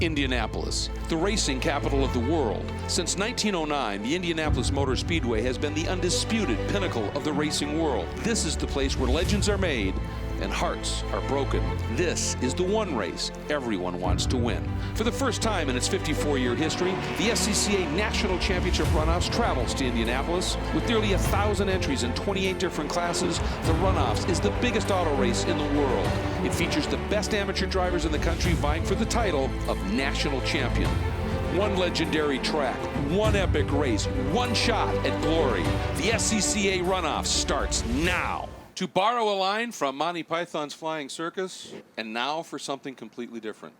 Indianapolis, the racing capital of the world. Since 1909, the Indianapolis Motor Speedway has been the undisputed pinnacle of the racing world. This is the place where legends are made and hearts are broken. This is the one race everyone wants to win. For the first time in its 54-year history, the SCCA National Championship Runoffs travels to Indianapolis. With nearly 1,000 entries in 28 different classes, the Runoffs is the biggest auto race in the world. It features the best amateur drivers in the country vying for the title of national champion. One legendary track, one epic race, one shot at glory. The SCCA Runoffs starts now. To borrow a line from Monty Python's Flying Circus, and now for something completely different.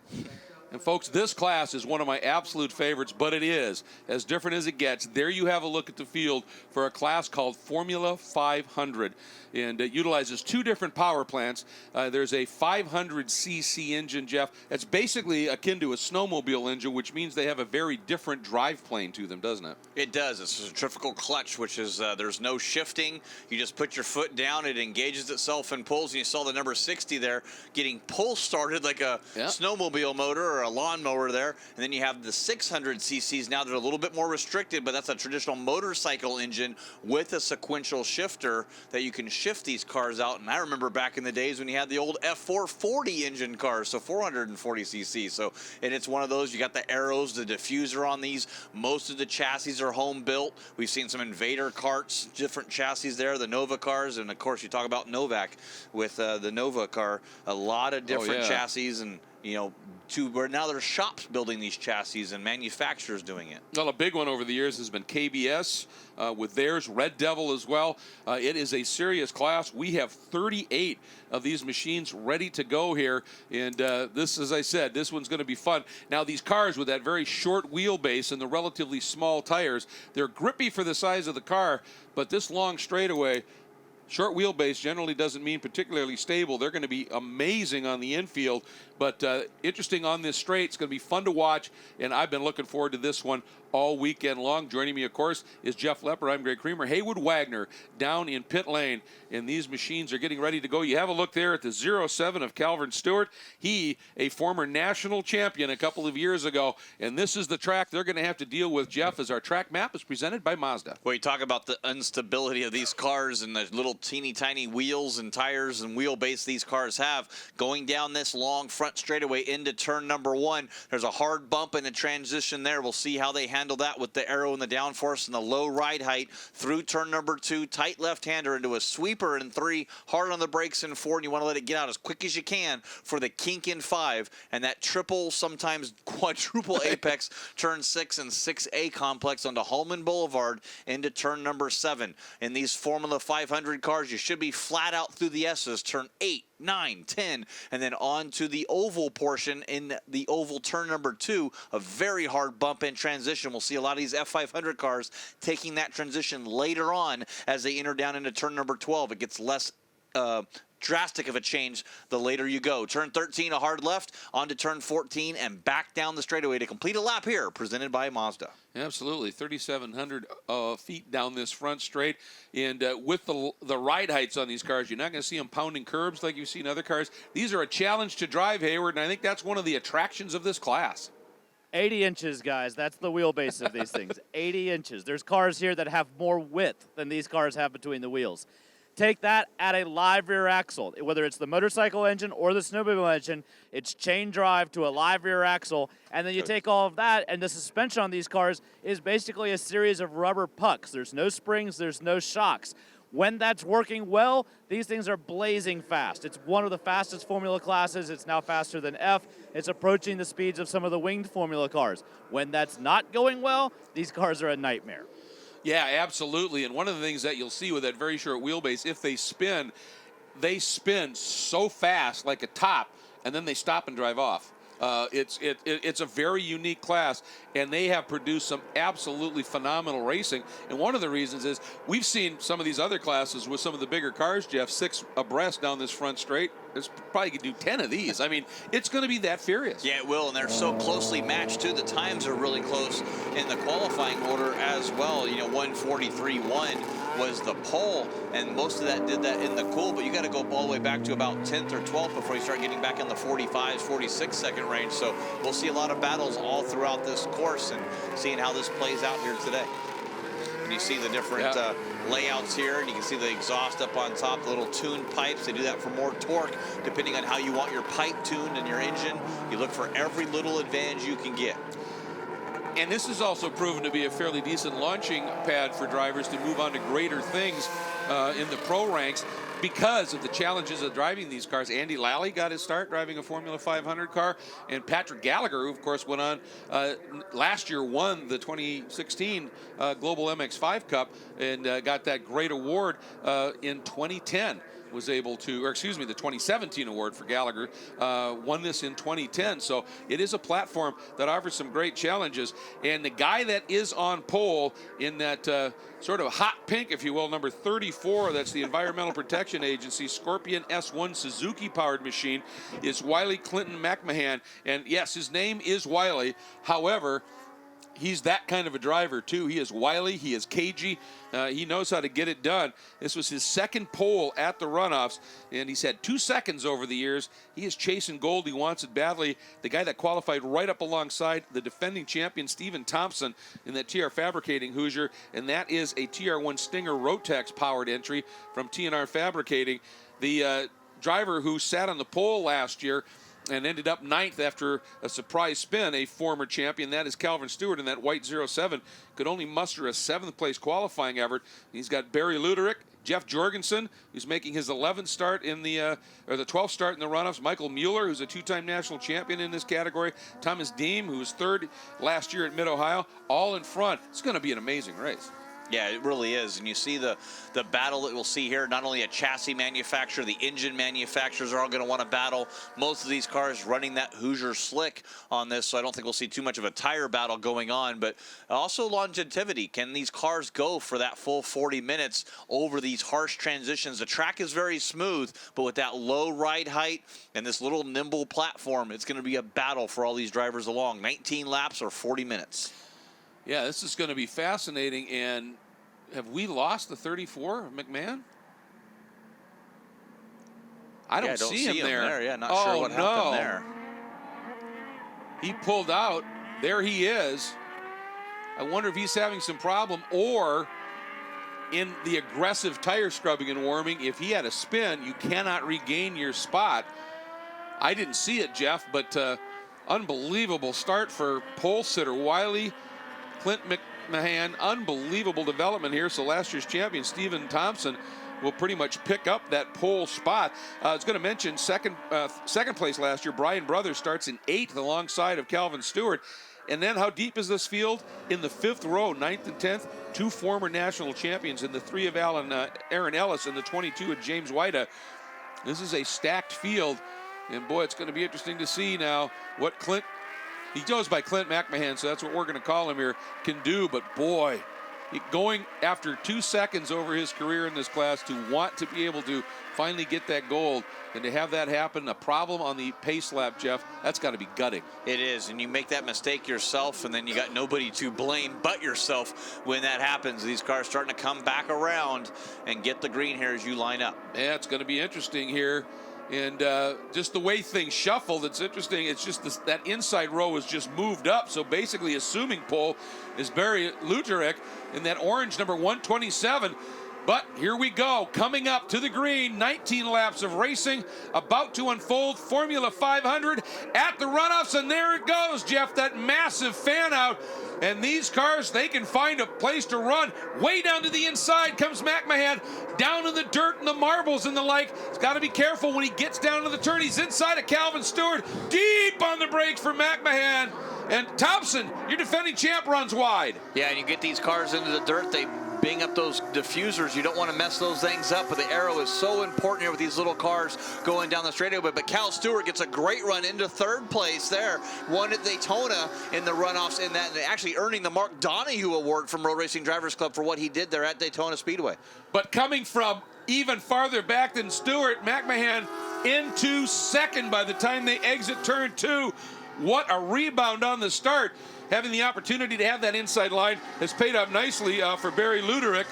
And folks, this class is one of my absolute favorites, but it is as different as it gets. There you have a look at the field for a class called Formula 500. And it utilizes two different power plants. There's a 500cc engine, Jeff. That's basically akin to a snowmobile engine, which means they have a very different drive plane to them, doesn't it? It does. It's a centrifugal clutch, which is there's no shifting. You just put your foot down, it engages itself and pulls. And you saw the number 60 there getting pull started like a snowmobile motor or a lawnmower there. And then you have the 600cc's now. They're a little bit more restricted, but that's a traditional motorcycle engine with a sequential shifter that you can shift these cars out. And I remember back in the days when you had the old F440 engine cars, so 440cc. So, and it's one of those, you got the arrows, the diffuser on these. Most of the chassis are home built. We've seen some Invader carts, different chassis there, the Nova cars, and of course you talk about Novak with the Nova car, a lot of different chassis, and you know, to where now there's shops building these chassis and manufacturers doing it. Well, a big one over the years has been KBS with theirs, Red Devil as well. It is a serious class. We have 38 of these machines ready to go here. And this, as I said, this one's going to be fun. Now, these cars with that very short wheelbase and the relatively small tires, they're grippy for the size of the car, but this long straightaway, short wheelbase generally doesn't mean particularly stable. They're going to be amazing on the infield, but interesting on this straight. It's going to be fun to watch, and I've been looking forward to this one all weekend long. Joining me, of course, is Jeff Lepper. I'm Greg Creamer. Haywood Wagner down in pit lane, and these machines are getting ready to go. You have a look there at the 07 of Calvin Stewart. He, a former national champion a couple of years ago, and this is the track they're going to have to deal with, Jeff, as our track map is presented by Mazda. Well, you talk about the instability of these cars and the little teeny tiny wheels and tires and wheelbase these cars have. Going down this long front straightaway into turn number 1, there's a hard bump in the transition there. We'll see how they handle that with the arrow and the downforce and the low ride height through turn number 2. Tight left-hander into a sweeper in 3, hard on the brakes in 4, and you want to let it get out as quick as you can for the kink in 5, and that triple, sometimes quadruple apex turn 6 and 6A complex onto Holman Boulevard into turn number 7. In these Formula 500 cars, you should be flat out through the S's, turn 8, 9, 10, and then on to the oval portion in the oval turn number 2, a very hard bump in transition. We'll see a lot of these F500 cars taking that transition later on as they enter down into turn number 12. It gets less drastic of a change the later you go. Turn 13, a hard left, onto turn 14, and back down the straightaway to complete a lap here, presented by Mazda. Absolutely, 3,700 feet down this front straight, and with the ride heights on these cars, you're not going to see them pounding curbs like you see in other cars. These are a challenge to drive, Hayward, and I think that's one of the attractions of this class. 80 inches, guys. That's the wheelbase of these things. 80 inches. There's cars here that have more width than these cars have between the wheels. Take that, add a live rear axle. Whether it's the motorcycle engine or the snowmobile engine, it's chain drive to a live rear axle, and then you take all of that, and the suspension on these cars is basically a series of rubber pucks. There's no springs, there's no shocks. When that's working well, these things are blazing fast. It's one of the fastest Formula classes. It's now faster than F. It's approaching the speeds of some of the winged Formula cars. When that's not going well, these cars are a nightmare. Yeah, absolutely. And one of the things that you'll see with that very short wheelbase, if they spin so fast like a top, and then they stop and drive off. It's a very unique class, and they have produced some absolutely phenomenal racing. And one of the reasons is we've seen some of these other classes with some of the bigger cars, Jeff, 6 abreast down this front straight. It's probably could do 10 of these. I mean, it's going to be that furious. Yeah, it will, and they're so closely matched, too. The times are really close in the qualifying order as well. You know, 1:43.1 was the pole, and most of that did that in the cool, but you got to go all the way back to about 10th or 12th before you start getting back in the 45s, 46 second range. So we'll see a lot of battles all throughout this course and seeing how this plays out here today. And you see the different layouts here, and you can see the exhaust up on top, the little tuned pipes. They do that for more torque, depending on how you want your pipe tuned in your engine. You look for every little advantage you can get. And this has also proven to be a fairly decent launching pad for drivers to move on to greater things in the pro ranks because of the challenges of driving these cars. Andy Lally got his start driving a Formula 500 car, and Patrick Gallagher, who of course went on last year, won the 2016 Global MX5 Cup and got that great award in 2010. Was able to, or excuse me, the 2017 award for Gallagher, won this in 2010. So it is a platform that offers some great challenges. And the guy that is on pole in that sort of hot pink, if you will, number 34, that's the Environmental Protection Agency Scorpion S1 Suzuki powered machine, is Wiley Clinton McMahon. And yes, his name is Wiley. However, he's that kind of a driver too. He is wily, he is cagey, he knows how to get it done. This was his second pole at the runoffs, and he's had 2 seconds over the years. He is chasing gold, he wants it badly. The guy that qualified right up alongside the defending champion Stephen Thompson in that TR Fabricating Hoosier, and that is a TR1 Stinger Rotex powered entry from TNR Fabricating. The driver who sat on the pole last year and ended up 9th after a surprise spin, a former champion. That is Calvin Stewart in that white 07. Could only muster a 7th place qualifying effort. He's got Barry Luderick, Jeff Jorgensen, who's making his 11th start in the, or the 12th start in the runoffs. Michael Mueller, who's a 2-time national champion in this category. Thomas Deem, who was 3rd last year at Mid-Ohio, all in front. It's going to be an amazing race. Yeah, it really is. And you see the battle that we'll see here. Not only a chassis manufacturer, the engine manufacturers are all going to want to battle. Most of these cars running that Hoosier slick on this, so I don't think we'll see too much of a tire battle going on. But also longevity. Can these cars go for that full 40 minutes over these harsh transitions? The track is very smooth, but with that low ride height and this little nimble platform, it's going to be a battle for all these drivers along. 19 laps or 40 minutes. Yeah, this is going to be fascinating. And have we lost the 34, McMahon? I don't see him there. Yeah, not sure what happened there. He pulled out. There he is. I wonder if he's having some problem, or in the aggressive tire scrubbing and warming, if he had a spin, you cannot regain your spot. I didn't see it, Jeff, but unbelievable start for pole sitter Wiley Clint McMahon. Unbelievable development here. So last year's champion Stephen Thompson will pretty much pick up that pole spot. I was going to mention second place last year, Brian Brothers starts in 8th alongside of Calvin Stewart. And then how deep is this field? In the 5th row, 9th and 10th, 2 former national champions, in the 3 of Aaron Ellis, and the 22 of James Whita. This is a stacked field. And boy, it's going to be interesting to see now what Clint, he goes by Clint McMahon, so that's what we're going to call him here, can do. But boy, going after 2 seconds over his career in this class to want to be able to finally get that gold and to have that happen, a problem on the pace lap, Jeff, that's got to be gutting. It is, and you make that mistake yourself, and then you got nobody to blame but yourself when that happens. These cars starting to come back around and get the green here as you line up. Yeah, it's going to be interesting here. And just the way things shuffled, it's interesting. It's just that inside row was just moved up. So basically, assuming pole is Barry Luterick in that orange number 127. But here we go, coming up to the green, 19 laps of racing, about to unfold, Formula 500 at the runoffs, and there it goes, Jeff, that massive fan out. And these cars, they can find a place to run. Way down to the inside comes McMahon, down in the dirt and the marbles and the like. He's got to be careful when he gets down to the turn. He's inside of Calvin Stewart, deep on the brakes for McMahon. And Thompson, your defending champ, runs wide. Yeah, and you get these cars into the dirt, they bing up those diffusers. You don't want to mess those things up, but the aero is so important here with these little cars going down the straightaway. But Cal Stewart gets a great run into 3rd place there. Won at Daytona in the runoffs in that, and actually earning the Mark Donahue Award from Road Racing Drivers Club for what he did there at Daytona Speedway. But coming from even farther back than Stewart, McMahon into 2nd by the time they exit turn 2. What a rebound on the start. Having the opportunity to have that inside line has paid off nicely for Barry Luterick.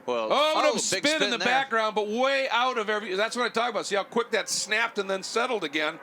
Well, no, big spin in the there. background, but way out of every. That's what I talk about. See how quick that snapped and then settled again.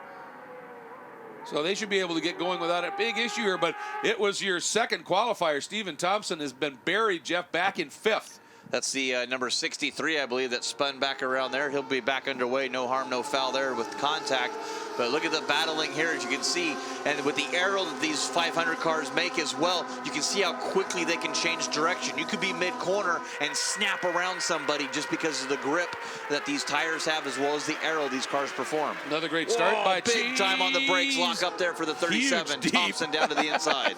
So they should be able to get going without a big issue here, but it was your second qualifier. Stephen Thompson has been buried, Jeff, back in 5th. That's the number 63, I believe, that spun back around there. He'll be back underway. No harm, no foul there with contact. But look at the battling here, as you can see. And with the arrow that these 500 cars make as well, you can see how quickly they can change direction. You could be mid-corner and snap around somebody just because of the grip that these tires have, as well as the arrow these cars perform. Another great start by big time on the brakes. Lock up there for the 37. Huge, Thompson down to the inside.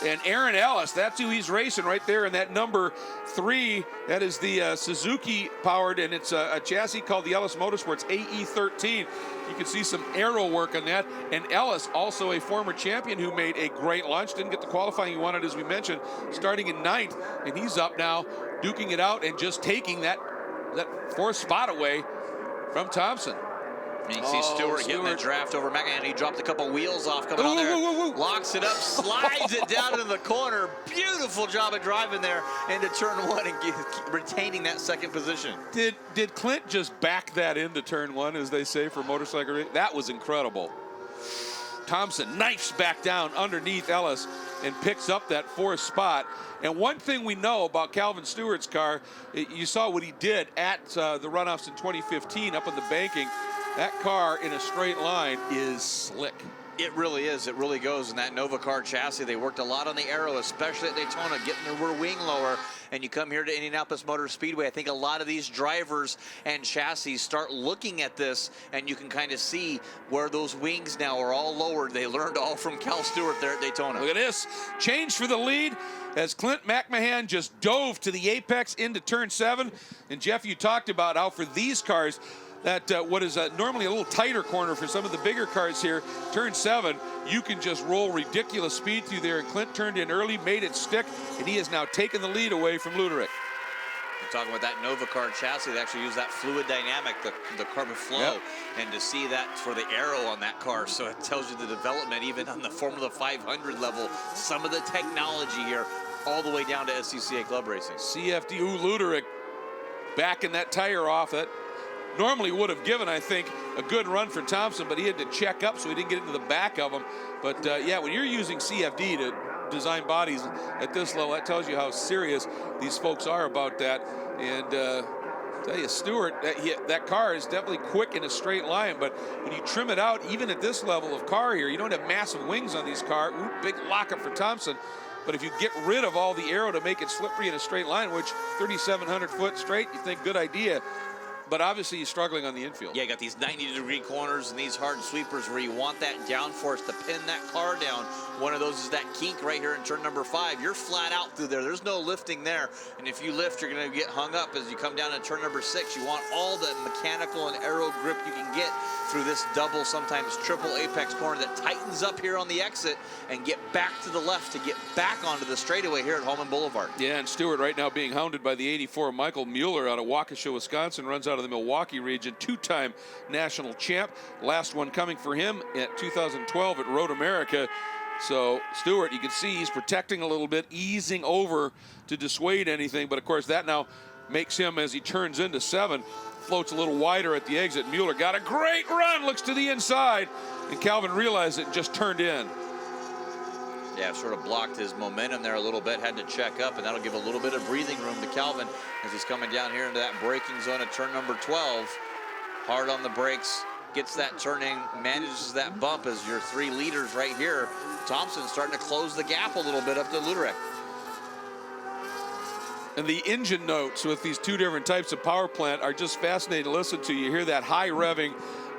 And Aaron Ellis, that's who he's racing right there in that number 3. That is the Suzuki powered, and it's a chassis called the Ellis Motorsports AE13. You can see some aero work on that. And Ellis, also a former champion who made a great launch, didn't get the qualifying he wanted, as we mentioned, starting in 9th. And he's up now, duking it out and just taking that 4th spot away from Thompson. You can see Stewart getting the draft over McMahon. He dropped a couple wheels off coming on there. Locks it up, slides it down into the corner. Beautiful job of driving there into turn 1 and retaining that 2nd position. Did Clint just back that into turn 1, as they say, for motorcycle racing? That was incredible. Thompson knifes back down underneath Ellis and picks up that 4th spot. And one thing we know about Calvin Stewart's car, you saw what he did at the Runoffs in 2015 up on the banking. That car in a straight line is slick. It really is. It really goes in that Nova car chassis. They worked a lot on the aero, especially at Daytona, getting the rear wing lower. And you come here to Indianapolis Motor Speedway, I think a lot of these drivers and chassis start looking at this, and you can kind of see where those wings now are all lowered. They learned all from Cal Stewart there at Daytona. Look at this. Change for the lead as Clint McMahon just dove to the apex into turn 7. And Jeff, you talked about how for these cars, that what is normally a little tighter corner for some of the bigger cars here, turn 7, you can just roll ridiculous speed through there. And Clint turned in early, made it stick, and he has now taken the lead away from Luderik. You're talking about that Nova car chassis. They actually use that fluid dynamic, the carbon flow, and to see that for the aero on that car. So it tells you the development, even on the Formula 500 level, some of the technology here, all the way down to SCCA club racing. CFD, Luderik backing that tire off. That normally would have given, I think, a good run for Thompson, but he had to check up so he didn't get into the back of him. But yeah, when you're using CFD to design bodies at this level, that tells you how serious these folks are about that. And tell you, Stewart, that car is definitely quick in a straight line, but when you trim it out, even at this level of car here, you don't have massive wings on these cars. Ooh, big lockup for Thompson. But if you get rid of all the aero to make it slippery in a straight line, which 3,700 foot straight, you think good idea. But obviously he's struggling on the infield. Yeah, you got these 90-degree corners and these hard sweepers where you want that downforce to pin that car down. One of those is that kink right here in turn number 5. You're flat out through there. There's no lifting there. And if you lift, you're going to get hung up as you come down to turn number 6. You want all the mechanical and aero grip you can get through this double, sometimes triple apex corner that tightens up here on the exit and get back to the left to get back onto the straightaway here at Holman Boulevard. Yeah, and Stewart right now being hounded by the 84 Michael Mueller out of Waukesha, Wisconsin, runs out of the Milwaukee region, 2-time national champ. Last one coming for him at 2012 at Road America. So Stewart, you can see he's protecting a little bit, easing over to dissuade anything. But of course that now makes him, as he turns into 7, floats a little wider at the exit. Mueller got a great run, looks to the inside, and Calvin realized it and just turned in. Yeah, sort of blocked his momentum there a little bit, had to check up, and that'll give a little bit of breathing room to Calvin as he's coming down here into that braking zone at turn number 12. Hard on the brakes, gets that turning, manages that bump as your 3 leaders right here. Thompson starting to close the gap a little bit up to Luderik. And the engine notes with these 2 different types of power plant are just fascinating to listen to. You hear that high revving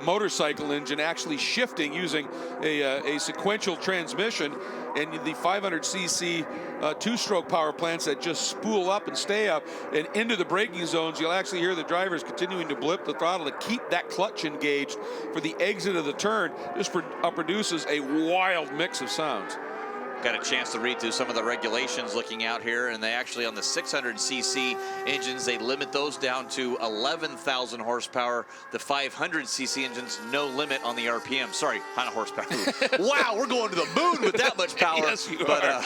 motorcycle engine actually shifting using a sequential transmission, and the 500cc 2-stroke power plants that just spool up and stay up and into the braking zones. You'll actually hear the drivers continuing to blip the throttle to keep that clutch engaged for the exit of the turn. This produces a wild mix of sounds. Got a chance to read through some of the regulations looking out here, and they actually, on the 600cc engines, they limit those down to 11,000 horsepower. The 500cc engines, no limit on the RPM. Sorry, not horsepower. Wow, we're going to the moon with that much power. Yes, you are.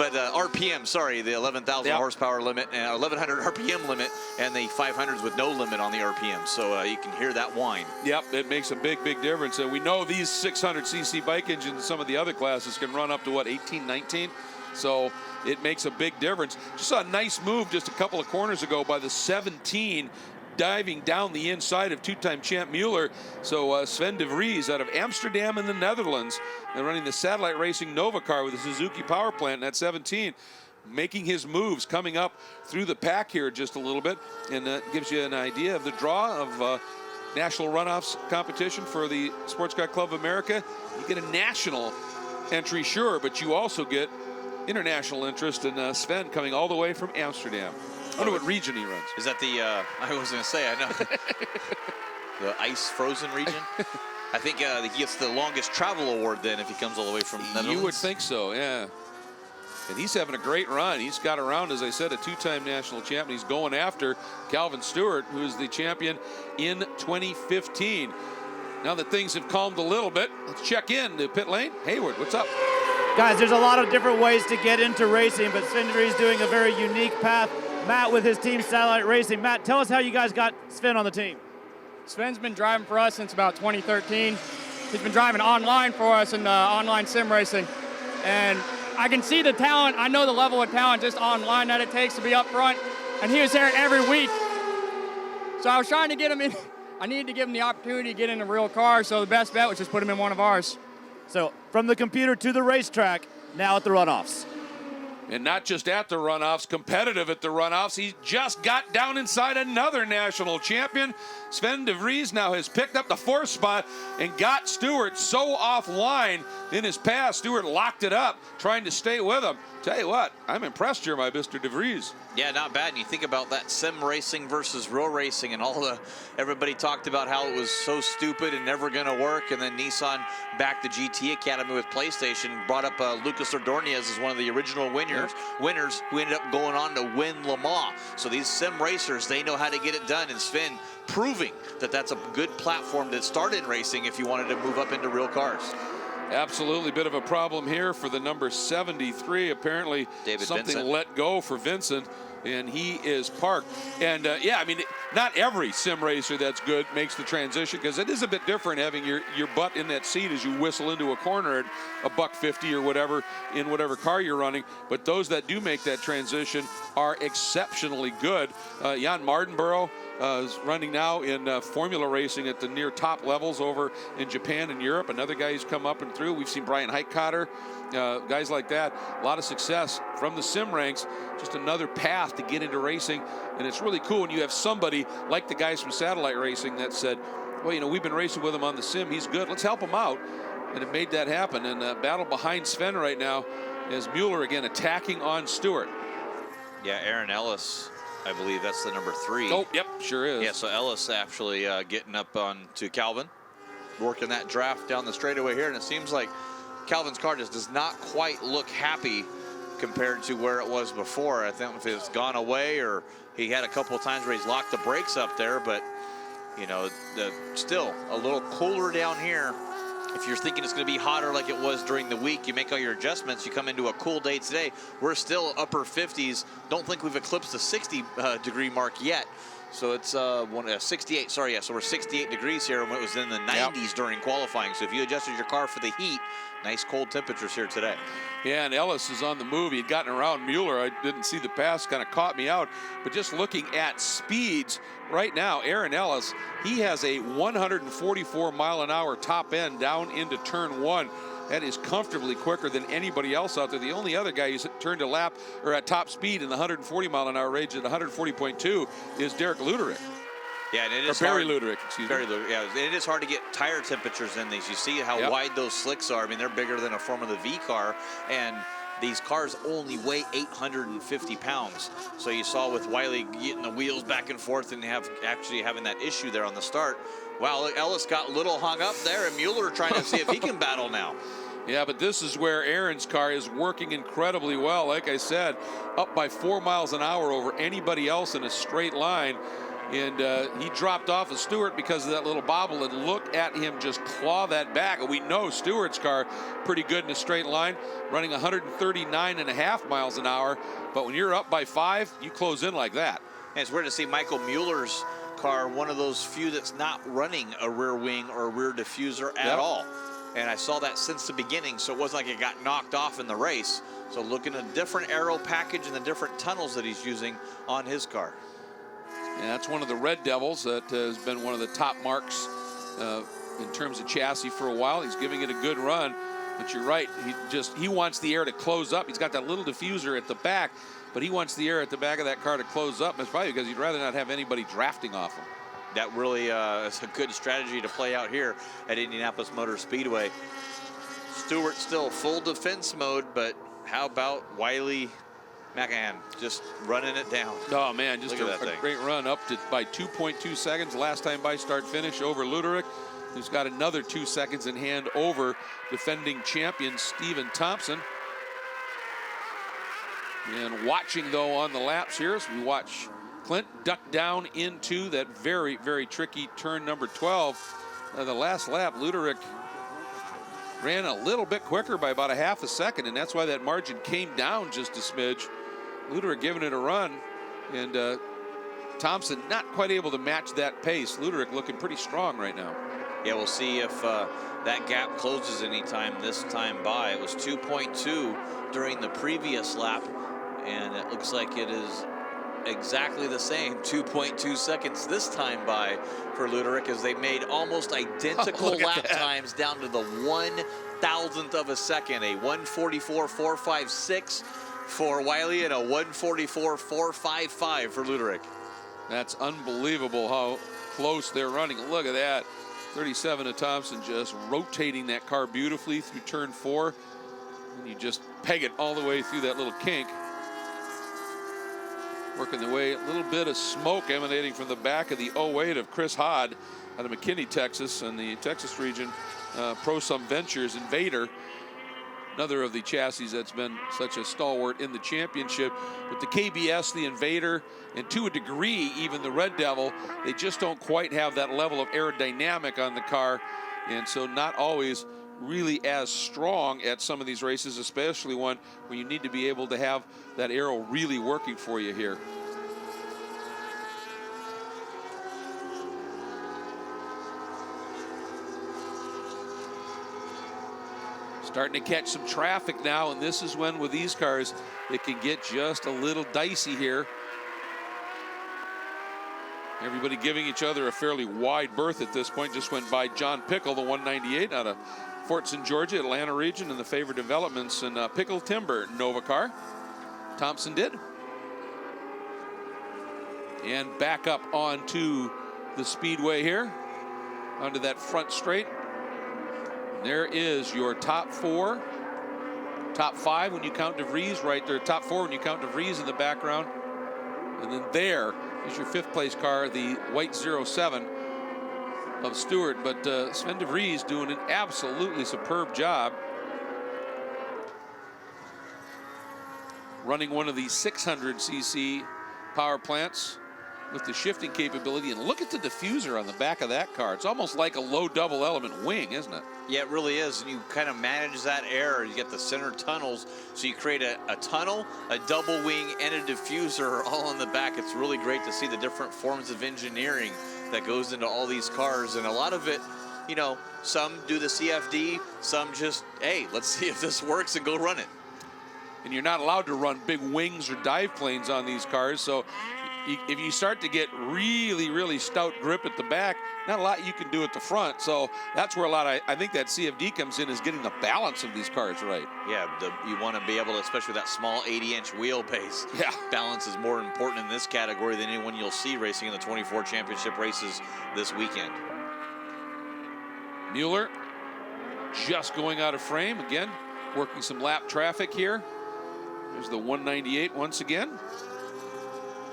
But RPM, sorry, the 11,000 Yep. horsepower limit and 1,100 RPM limit, and the 500s with no limit on the RPM. So you can hear that whine. Yep, it makes a big, big difference. And we know these 600cc bike engines, some of the other classes can run up to, what, 18, 19? So it makes a big difference. Just saw a nice move just a couple of corners ago by the 17, diving down the inside of two-time champ Mueller. So Sven de Vries out of Amsterdam in the Netherlands, and running the Satellite Racing Nova car with the Suzuki power plant in that 17. Making his moves, coming up through the pack here just a little bit, and that gives you an idea of the draw of National Runoffs competition for the Sports Car Club of America. You get a national entry, sure, but you also get international interest in Sven coming all the way from Amsterdam. I wonder what region he runs. Is that the, I was going to say, I know, the ice frozen region? I think he gets the longest travel award then if he comes all the way from Netherlands. You would think so, yeah. And he's having a great run. He's got around, as I said, a two-time national champion. He's going after Calvin Stewart, who is the champion in 2015. Now that things have calmed a little bit, let's check in to pit lane. Hayward, what's up? Guys, there's a lot of different ways to get into racing, but Sven is doing a very unique path. Matt with his team, Satellite Racing. Matt, tell us how you guys got Sven on the team. Sven's been driving for us since about 2013. He's been driving online for us in online sim racing. And I can see the talent. I know the level of talent just online that it takes to be up front. And he was there every week. So I was trying to get him in. I needed to give him the opportunity to get in a real car, so the best bet was just put him in one of ours. So from the computer to the racetrack, now at the Runoffs. And not just at the Runoffs, competitive at the Runoffs. He just got down inside another national champion. Sven de Vries now has picked up the 4th spot and got Stewart so offline in his pass. Stewart locked it up, trying to stay with him. Tell you what, I'm impressed here by Mr. de Vries. Yeah, not bad. And you think about that sim racing versus real racing, and everybody talked about how it was so stupid and never going to work. And then Nissan backed the GT Academy with PlayStation, brought up Lucas Ordonez as one of the original winners who ended up going on to win Le Mans. So these sim racers, they know how to get it done. And Sven proving that that's a good platform to start in racing if you wanted to move up into real cars. Absolutely, bit of a problem here for the number 73. Apparently, David something Vincent. let go for Vincent, and he is parked. And yeah, I mean, not every sim racer that's good makes the transition, because it is a bit different having your butt in that seat as you whistle into a corner at $150 or whatever in whatever car you're running. But those that do make that transition are exceptionally good. Jan Mardenborough is running now in formula racing at the near top levels over in Japan and Europe. Another guy who's come up and through. We've seen Brian Heitkotter, guys like that. A lot of success from the sim ranks. Just another path to get into racing. And it's really cool when you have somebody like the guys from Satellite Racing that said, well, you know, we've been racing with him on the sim. He's good. Let's help him out. And it made that happen. And battle behind Sven right now is Mueller again attacking on Stewart. Yeah, Aaron Ellis, I believe that's the number 3. Oh, yep, sure is. Yeah, so Ellis actually getting up on to Calvin, working that draft down the straightaway here, and it seems like Calvin's car just does not quite look happy compared to where it was before. I think if it's gone away, or he had a couple of times where he's locked the brakes up there, but you know, still a little cooler down here. If you're thinking it's going to be hotter like it was during the week, you make all your adjustments, you come into a cool day today. We're still upper 50s. Don't think we've eclipsed the 60 degree mark yet. So it's 68, sorry, yeah, so we're 68 degrees here, and it was in the 90s during qualifying. So if you adjusted your car for the heat, nice cold temperatures here today. Yeah, and Ellis is on the move. He had gotten around Mueller. I didn't see the pass, kind of caught me out. But just looking at speeds right now, Aaron Ellis, he has a 144 mile an hour top end down into turn 1. That is comfortably quicker than anybody else out there. The only other guy who's turned a lap or at top speed in the 140 mile an hour range at 140.2 is Derek Luderik. Yeah, and it is Barry hard. Luderik, excuse Barry me. Luderik, yeah. And it is hard to get tire temperatures in these. You see how wide those slicks are. I mean, they're bigger than a Formula V car, and these cars only weigh 850 pounds. So you saw with Wiley getting the wheels back and forth and actually having that issue there on the start. Wow, Ellis got a little hung up there, and Mueller trying to see if he can battle now. Yeah, but this is where Aaron's car is working incredibly well. Like I said, up by 4 miles an hour over anybody else in a straight line. And he dropped off of Stewart because of that little bobble, and look at him just claw that back. And we know Stewart's car pretty good in a straight line, running 139.5 miles an hour. But when you're up by 5, you close in like that. And it's weird to see Michael Mueller's car, one of those few that's not running a rear wing or a rear diffuser at all. And I saw that since the beginning, so it wasn't like it got knocked off in the race. So looking at a different aero package and the different tunnels that he's using on his car. And that's one of the Red Devils that has been one of the top marks in terms of chassis for a while. He's giving it a good run, but you're right. He wants the air to close up. He's got that little diffuser at the back, but he wants the air at the back of that car to close up. That's probably because he'd rather not have anybody drafting off him. That really is a good strategy to play out here at Indianapolis Motor Speedway. Stewart still full defense mode, but how about Wiley McMahon just running it down? Oh, man, just a great run up to by 2.2 seconds last time by start finish over Luderik, who's got another 2 seconds in hand over defending champion Stephen Thompson. And watching, though, on the laps here as we watch Clint duck down into that very, very tricky turn number 12. The last lap, Luderik ran a little bit quicker by about a half a second, and that's why that margin came down just a smidge. Luderik giving it a run, and Thompson not quite able to match that pace. Luderik looking pretty strong right now. Yeah, we'll see if that gap closes anytime this time by. It was 2.2 during the previous lap, and it looks like it is exactly the same, 2.2 seconds this time by for Luderik, as they made almost identical lap times down to the 1,000th of a second. A 1:44.456 for Wiley and a 1:44.455 for Luderik. That's unbelievable how close they're running. Look at that. 37 of Thompson just rotating that car beautifully through turn 4. And you just peg it all the way through that little kink. Working the way, a little bit of smoke emanating from the back of the 08 of Chris Hod out of McKinney, Texas, and the Texas region. Pro Some Ventures Invader, another of the chassis that's been such a stalwart in the championship. But the KBS, the Invader, and to a degree, even the Red Devil, they just don't quite have that level of aerodynamic on the car. And so not always really as strong at some of these races, especially one where you need to be able to have that aero really working for you here. Starting to catch some traffic now, and this is when with these cars it can get just a little dicey here. Everybody giving each other a fairly wide berth at this point. Just went by John Pickle, the 198 out of Fort St. George, Atlanta region, in the Favor Developments, and Pickle Timber Nova car. Thompson did. And back up onto the speedway here, onto that front straight. And there is your top 4, top 5 when you count DeVries right there, top 4 when you count DeVries in the background. And then there is your 5th place car, the white 07 of Stewart. But Sven DeVries doing an absolutely superb job running one of the 600cc power plants with the shifting capability. And look at the diffuser on the back of that car. It's almost like a low double element wing, isn't it? Yeah, it really is. And you kind of manage that air. You get the center tunnels. So you create a tunnel, a double wing, and a diffuser all on the back. It's really great to see the different forms of engineering that goes into all these cars. And a lot of it, you know, some do the CFD, some just, hey, let's see if this works and go run it. And you're not allowed to run big wings or dive planes on these cars. So if you start to get really, really stout grip at the back, not a lot you can do at the front. So that's where a lot of, I think that CFD comes in, is getting the balance of these cars right. Yeah, you want to be able to, especially with that small 80-inch wheelbase. Yeah. Balance is more important in this category than anyone you'll see racing in the 24 championship races this weekend. Mueller just going out of frame. Again, working some lap traffic here. There's the 198 once again.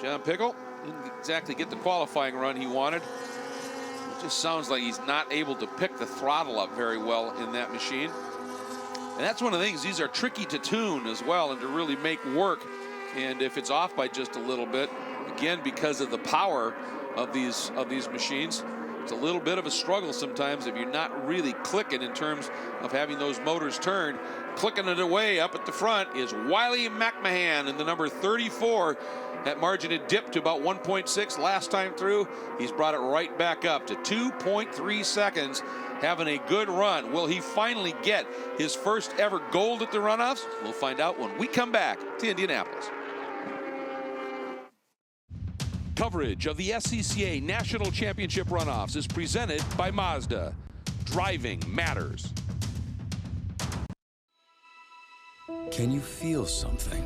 John Pickle didn't exactly get the qualifying run he wanted. It just sounds like he's not able to pick the throttle up very well in that machine. And that's one of the things, these are tricky to tune as well and to really make work. And if it's off by just a little bit, again, because of the power of these machines. It's a little bit of a struggle sometimes if you're not really clicking in terms of having those motors turned. Clicking it away up at the front is Wiley McMahon in the number 34. That margin had dipped to about 1.6 last time through. He's brought it right back up to 2.3 seconds, having a good run. Will he finally get his first ever gold at the Runoffs? We'll find out when we come back to Indianapolis. Coverage of the SCCA National Championship Runoffs is presented by Mazda. Driving matters. Can you feel something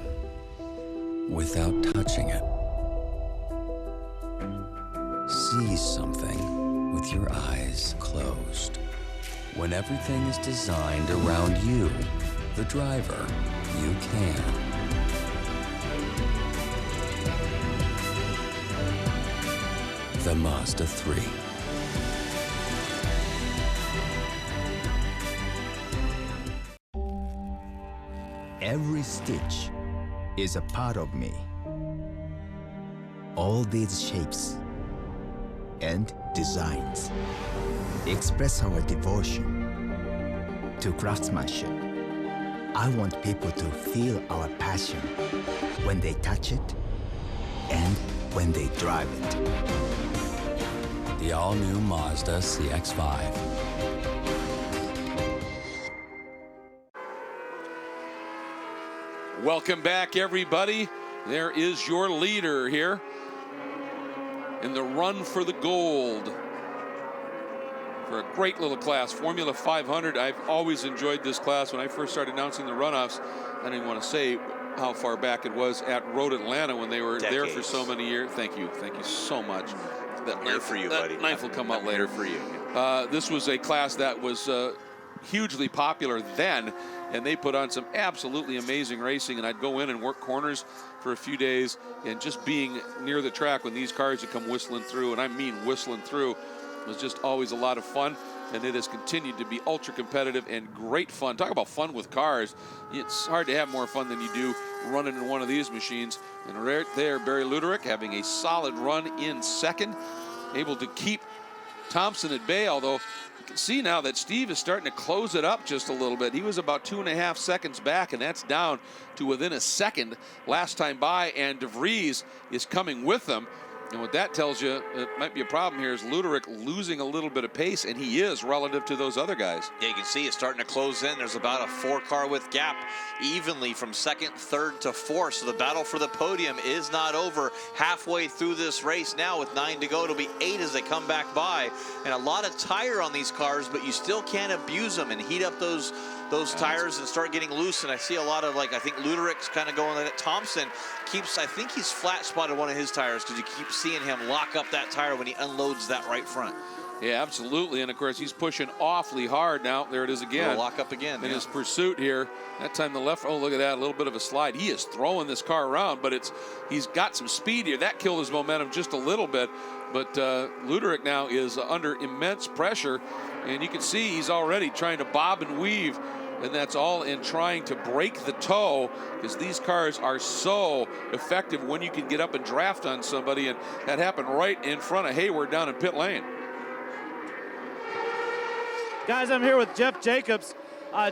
without touching it? See something with your eyes closed. When everything is designed around you, the driver, you can. The Mazda 3. Every stitch is a part of me. All these shapes and designs express our devotion to craftsmanship. I want people to feel our passion when they touch it and when they drive it. The all-new Mazda CX-5. Welcome back, everybody. There is your leader here in the run for the gold for a great little class, Formula 500. I've always enjoyed this class. When I first started announcing the Runoffs, I didn't want to say how far back it was at Road Atlanta when they were there for so many years. Thank you so much. That Here for you, buddy. Knife will come out later. For you. This was a class that was hugely popular then, and they put on some absolutely amazing racing, and I'd go in and work corners for a few days, and just being near the track when these cars would come whistling through, and I mean whistling through, was just always a lot of fun, and it has continued to be ultra competitive and great fun. Talk about fun with cars. It's hard to have more fun than you do running in one of these machines. And right there, Barry Luderick having a solid run in second, able to keep Thompson at bay, although you can see now that Steve is starting to close it up just a little bit. He was about 2.5 seconds back, and that's down to within a second last time by, and DeVries is coming with them. And what that tells you, it might be a problem here, is Luderick losing a little bit of pace, and he is relative to those other guys. Yeah, you can see it's starting to close in. There's about a 4-car width gap evenly from second, third to fourth. So the battle for the podium is not over. Halfway through this race now with 9 to go. It'll be 8 as they come back by. And a lot of tire on these cars, but you still can't abuse them and heat up those tires and start getting loose. And I see a lot of, like, I think Luderick's kind of going like that. Thompson keeps, I think he's flat spotted one of his tires because you keep seeing him lock up that tire when he unloads that right front. Yeah, absolutely. And of course, he's pushing awfully hard now. There it is again. It'll lock up again. In his pursuit here. That time the left, oh, look at that, a little bit of a slide. He is throwing this car around, but he's got some speed here. That killed his momentum just a little bit. But Luderick now is under immense pressure, and you can see he's already trying to bob and weave, and that's all in trying to break the toe, because these cars are so effective when you can get up and draft on somebody, and that happened right in front of Hayward down in pit lane. Guys, I'm here with Jeff Jacobs.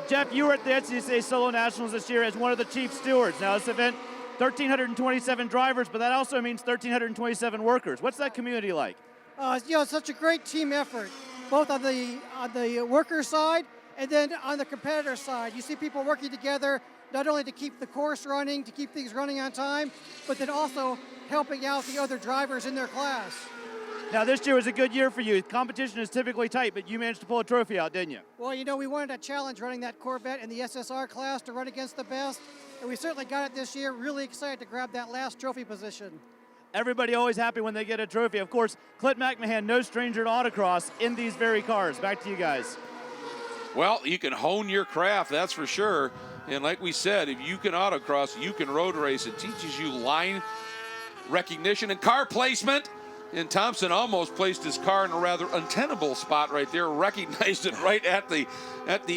Jeff, you were at the SCCA Solo Nationals this year as one of the chief stewards. Now, this event, 1,327 drivers, but that also means 1,327 workers. What's that community like? It's such a great team effort, both on the worker side and then on the competitor side. You see people working together not only to keep the course running, to keep things running on time, but then also helping out the other drivers in their class. Now, this year was a good year for you. Competition is typically tight, but you managed to pull a trophy out, didn't you? Well, we wanted a challenge running that Corvette in the SSR class to run against the best, and we certainly got it this year. Really excited to grab that last trophy position. Everybody always happy when they get a trophy. Of course, Clint McMahon, no stranger to autocross in these very cars. Back to you guys. Well, you can hone your craft, that's for sure. And like we said, if you can autocross, you can road race. It teaches you line recognition and car placement. And Thompson almost placed his car in a rather untenable spot right there, recognized it right at the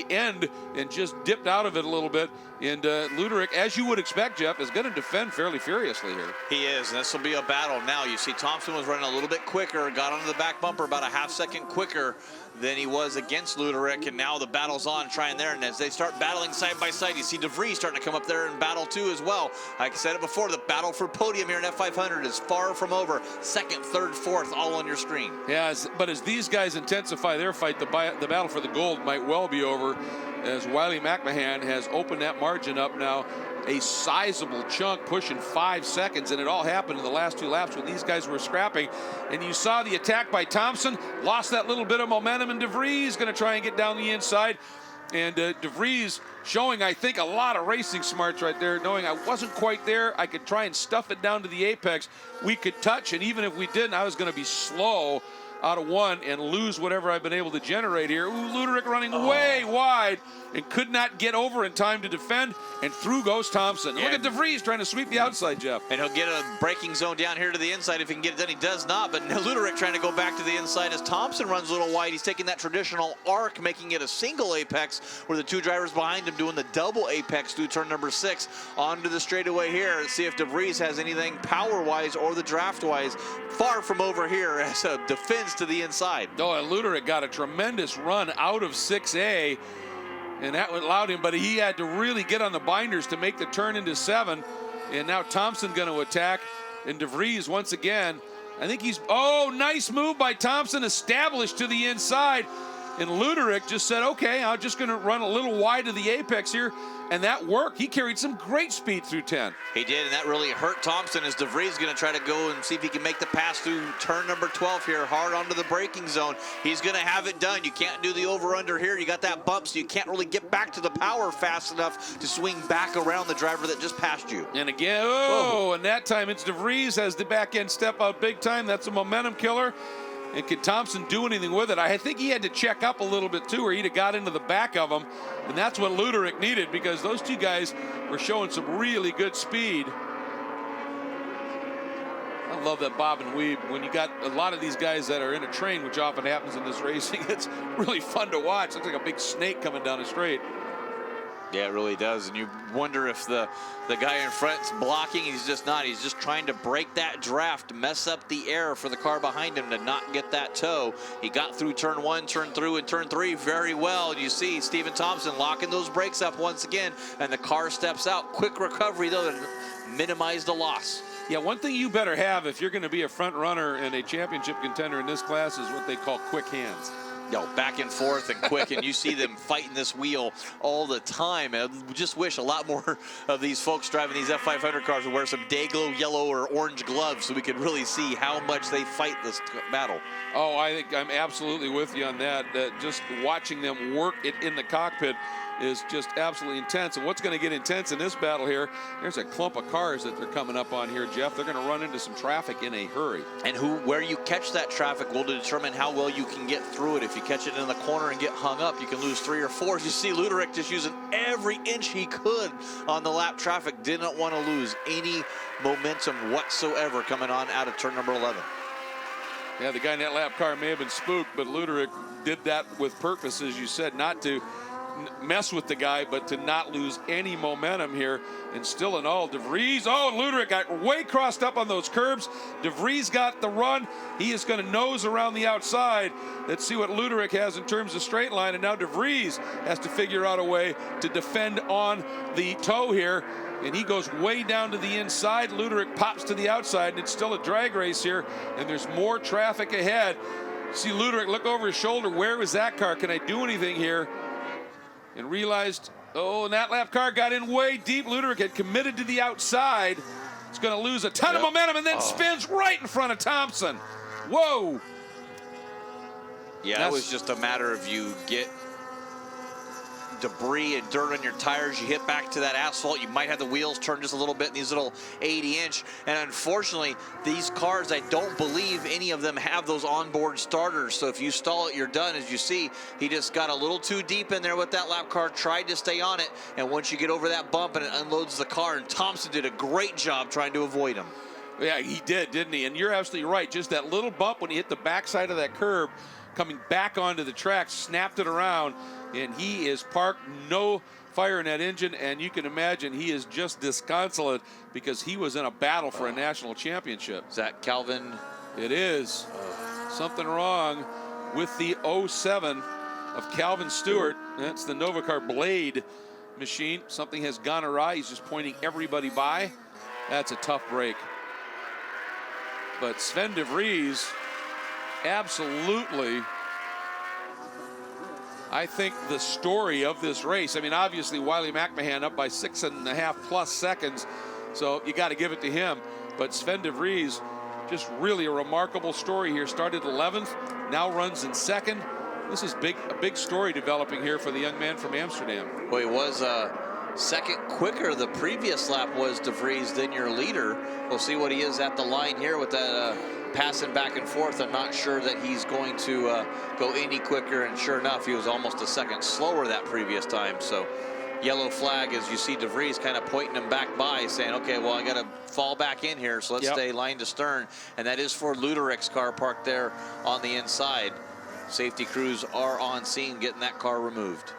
end and just dipped out of it a little bit. And Luderick, as you would expect, Jeff, is going to defend fairly furiously here. He is, and this will be a battle. Now you see Thompson was running a little bit quicker, got onto the back bumper about a half-second quicker than he was against Luderick, and now the battle's on trying there. And as they start battling side by side, you see DeVries starting to come up there and battle too as well. Like I said it before, the battle for podium here in F500 is far from over. Second, third, fourth, all on your screen. Yeah, but as these guys intensify their fight, the battle for the gold might well be over, as Wiley McMahon has opened that margin up now a sizable chunk, pushing 5 seconds, and it all happened in the last 2 laps when these guys were scrapping. And you saw the attack by Thompson, lost that little bit of momentum, and DeVries going to try and get down the inside. And DeVries showing, I think, a lot of racing smarts right there, knowing I wasn't quite there. I could try and stuff it down to the apex. We could touch, and even if we didn't, I was going to be slow out of one and lose whatever I've been able to generate here. Ooh, Luderick running way wide and could not get over in time to defend, and through goes Thompson. Look at DeVries trying to sweep the outside, Jeff. And he'll get a braking zone down here to the inside if he can get it done. He does not, but Luderick trying to go back to the inside as Thompson runs a little wide. He's taking that traditional arc, making it a single apex, where the two drivers behind him doing the double apex through turn number 6 onto the straightaway here. Let's see if DeVries has anything power-wise or the draft-wise. Far from over here as a defense to the inside. Oh, and Luderick got a tremendous run out of 6A, and that allowed him, but he had to really get on the binders to make the turn into 7. And now Thompson going to attack, and DeVries once again, I think he's, nice move by Thompson, established to the inside. And Luderick just said, okay, I'm just going to run a little wide of the apex here. And that worked. He carried some great speed through 10. He did, and that really hurt Thompson as DeVries going to try to go and see if he can make the pass through turn number 12 here, hard onto the braking zone. He's going to have it done. You can't do the over-under here. You got that bump, so you can't really get back to the power fast enough to swing back around the driver that just passed you. And again, and that time it's DeVries has the back end step out big time. That's a momentum killer. And could Thompson do anything with it? I think he had to check up a little bit too, or he'd have got into the back of him. And that's what Luderick needed, because those two guys were showing some really good speed. I love that bob and weave. When you got a lot of these guys that are in a train, which often happens in this racing, it's really fun to watch. Looks like a big snake coming down a straight. Yeah, it really does. And you wonder if the guy in front's blocking. He's just not. He's just trying to break that draft, mess up the air for the car behind him to not get that toe. He got through turn 1, turn 2, and turn 3 very well. And you see Stephen Thompson locking those brakes up once again, and the car steps out. Quick recovery, though, to minimize the loss. Yeah, one thing you better have if you're going to be a front runner and a championship contender in this class is what they call quick hands. Back and forth and quick, and you see them fighting this wheel all the time. And I just wish a lot more of these folks driving these F500 cars would wear some Dayglow yellow or orange gloves so we could really see how much they fight this battle. Oh, I think I'm absolutely with you on that. Just watching them work it in the cockpit is just absolutely intense. And what's going to get intense in this battle here, there's a clump of cars that they're coming up on here, Jeff. They're going to run into some traffic in a hurry. And where you catch that traffic will determine how well you can get through it. If you catch it in the corner and get hung up, you can lose 3 or 4. You see Luderick just using every inch he could on the lap traffic. Did not want to lose any momentum whatsoever coming on out of turn number 11. Yeah, the guy in that lap car may have been spooked, but Luderick did that with purpose, as you said, not to mess with the guy, but to not lose any momentum here. And still in all, DeVries, Luderick got way crossed up on those curbs. DeVries got the run. He is going to nose around the outside. Let's see what Luderick has in terms of straight line. And now DeVries has to figure out a way to defend on the toe here. And he goes way down to the inside. Luderick pops to the outside, and it's still a drag race here. And there's more traffic ahead. See Luderick look over his shoulder. Where was that car? Can I do anything here? And realized, and that lap car got in way deep. Luderick had committed to the outside. It's going to lose a ton of momentum and then spins right in front of Thompson. Whoa. Yeah, it was just a matter of you get debris and dirt on your tires, you hit back to that asphalt, you might have the wheels turn just a little bit in these little 80-inch, and unfortunately these cars, I don't believe any of them have those onboard starters, so if you stall it, you're done. As you see, he just got a little too deep in there with that lap car, tried to stay on it, and once you get over that bump and it unloads the car, and Thompson did a great job trying to avoid him. Yeah, he did, didn't he? And you're absolutely right. Just that little bump when he hit the backside of that curb, coming back onto the track, snapped it around, and he is parked, no fire in that engine, and you can imagine he is just disconsolate because he was in a battle for a national championship. Is that Calvin? It is. Something wrong with the 07 of Calvin Stewart. That's the Novacar Blade machine. Something has gone awry. He's just pointing everybody by. That's a tough break. But Sven de Vries, absolutely, I think, the story of this race. I mean, obviously, Wiley McMahon up by 6.5+ seconds, so you got to give it to him. But Sven de Vries, just really a remarkable story here. Started 11th, now runs in second. This is a big story developing here for the young man from Amsterdam. Well, he was second quicker the previous lap was de Vries than your leader. We'll see what he is at the line here with that passing back and forth. I'm not sure that he's going to go any quicker, and sure enough, he was almost a second slower that previous time. So yellow flag as you see de Vries kind of pointing him back by, saying, okay, well, I got to fall back in here, so let's stay line to stern. And that is for Luderic's car parked there on the inside. Safety crews are on scene getting that car removed.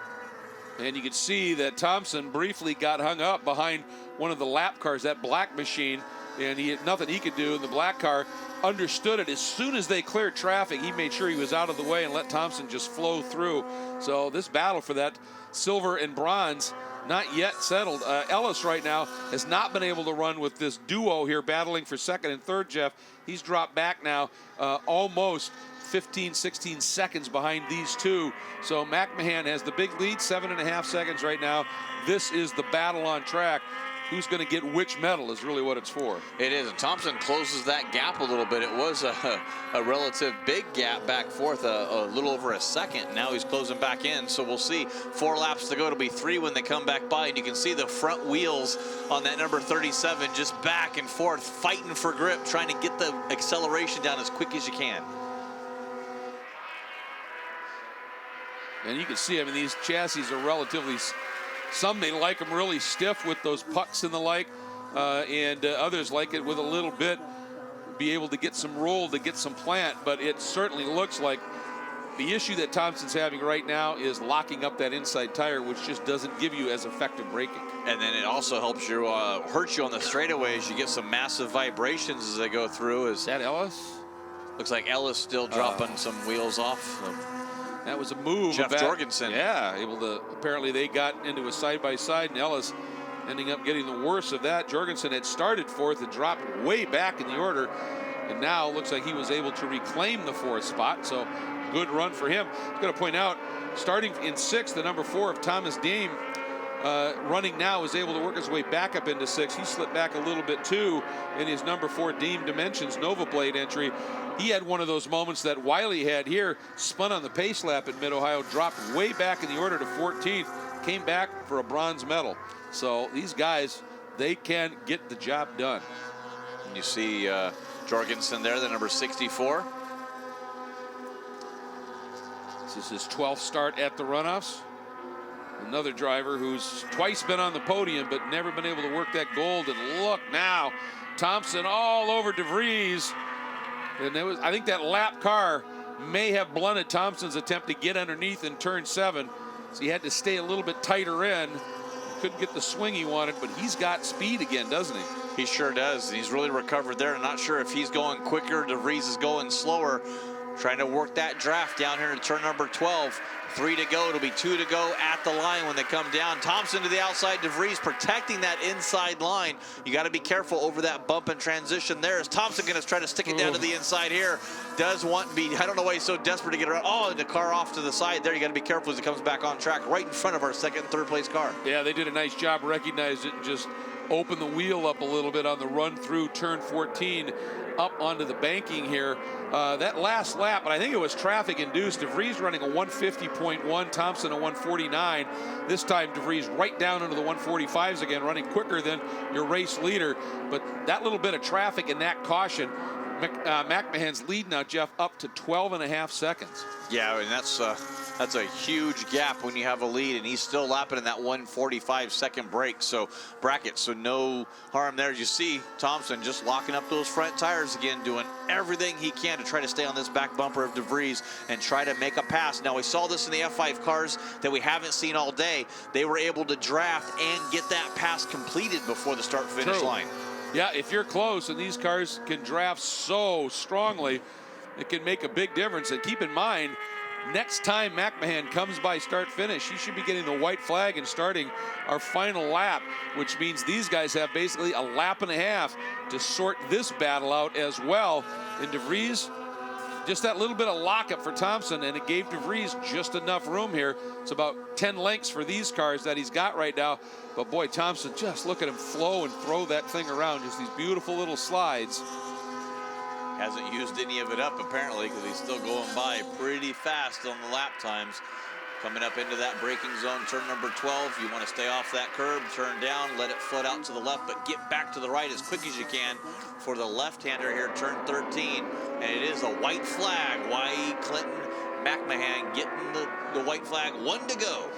And you can see that Thompson briefly got hung up behind one of the lap cars, that black machine, and he had nothing he could do. And the black car understood it. As soon as they cleared traffic, he made sure he was out of the way and let Thompson just flow through. So this battle for that silver and bronze not yet settled. Ellis right now has not been able to run with this duo here battling for second and third, Jeff. He's dropped back now almost 15, 16 seconds behind these two. So McMahon has the big lead, 7.5 seconds right now. This is the battle on track. Who's going to get which medal is really what it's for. It is, and Thompson closes that gap a little bit. It was a relative big gap back forth, a little over a second. Now he's closing back in, so we'll see. 4 laps to go. It'll be 3 when they come back by, and you can see the front wheels on that number 37 just back and forth, fighting for grip, trying to get the acceleration down as quick as you can. And you can see, I mean, these chassis are relatively, some they like them really stiff with those pucks and the like, and others like it with a little bit, be able to get some roll, to get some plant, but it certainly looks like the issue that Thompson's having right now is locking up that inside tire, which just doesn't give you as effective braking. And then it also helps you, hurts you on the straightaways. You get some massive vibrations as they go through. Is that Ellis? Looks like Ellis still dropping some wheels off. That was a move. Jeff Jorgensen. Yeah, able to, apparently they got into a side-by-side, and Ellis ending up getting the worst of that. Jorgensen had started fourth and dropped way back in the order, and now looks like he was able to reclaim the 4th spot, so good run for him. I'm going to point out, starting in 6th, the number 4 of Thomas Dame, running now, is able to work his way back up into 6th. He slipped back a little bit too in his number 4 Dame Dimensions Nova Blade entry. He had one of those moments that Wiley had here, spun on the pace lap at Mid-Ohio, dropped way back in the order to 14th, came back for a bronze medal. So these guys, they can get the job done. And you see Jorgensen there, the number 64. This is his 12th start at the Runoffs. Another driver who's twice been on the podium but never been able to work that gold. And look now, Thompson all over de Vries. And there was, I think that lap car may have blunted Thompson's attempt to get underneath in turn 7. So he had to stay a little bit tighter in. Couldn't get the swing he wanted, but he's got speed again, doesn't he? He sure does. He's really recovered there. I'm not sure if he's going quicker, de Vries is going slower. Trying to work that draft down here in turn number 12. 3 to go. It'll be 2 to go at the line when they come down. Thompson to the outside. de Vries protecting that inside line. You got to be careful over that bump and transition there. Is Thompson going to try to stick it down to the inside here? Does want to be, I don't know why he's so desperate to get around. Oh, and the car off to the side there. You got to be careful as he comes back on track right in front of our second and third place car. Yeah, they did a nice job, recognized it, and just opened the wheel up a little bit on the run through turn 14 up onto the banking here. That last lap, but I think it was traffic induced. de Vries running a 150.1, Thompson a 149. This time de Vries right down into the 145s again, running quicker than your race leader. But that little bit of traffic and that caution, McMahon's lead now, Jeff, up to 12.5 seconds. Yeah, and that's That's a huge gap when you have a lead, and he's still lapping in that 1:45-second break. So bracket, so no harm there. As you see, Thompson just locking up those front tires again, doing everything he can to try to stay on this back bumper of DeVries and try to make a pass. Now, we saw this in the F5 cars that we haven't seen all day. They were able to draft and get that pass completed before the start-finish line. Yeah, if you're close and these cars can draft so strongly, it can make a big difference. And keep in mind, next time McMahon comes by start-finish, he should be getting the white flag and starting our final lap, which means these guys have basically a lap and a half to sort this battle out as well. And DeVries, just that little bit of lockup for Thompson, and it gave DeVries just enough room here. It's about 10 lengths for these cars that he's got right now. But boy, Thompson, just look at him flow and throw that thing around. Just these beautiful little slides. Hasn't used any of it up, apparently, because he's still going by pretty fast on the lap times. Coming up into that braking zone, turn number 12. You want to stay off that curb, turn down, let it float out to the left, but get back to the right as quick as you can for the left-hander here, turn 13. And it is a white flag. Y.E. Clinton McMahon getting the white flag. 1 to go.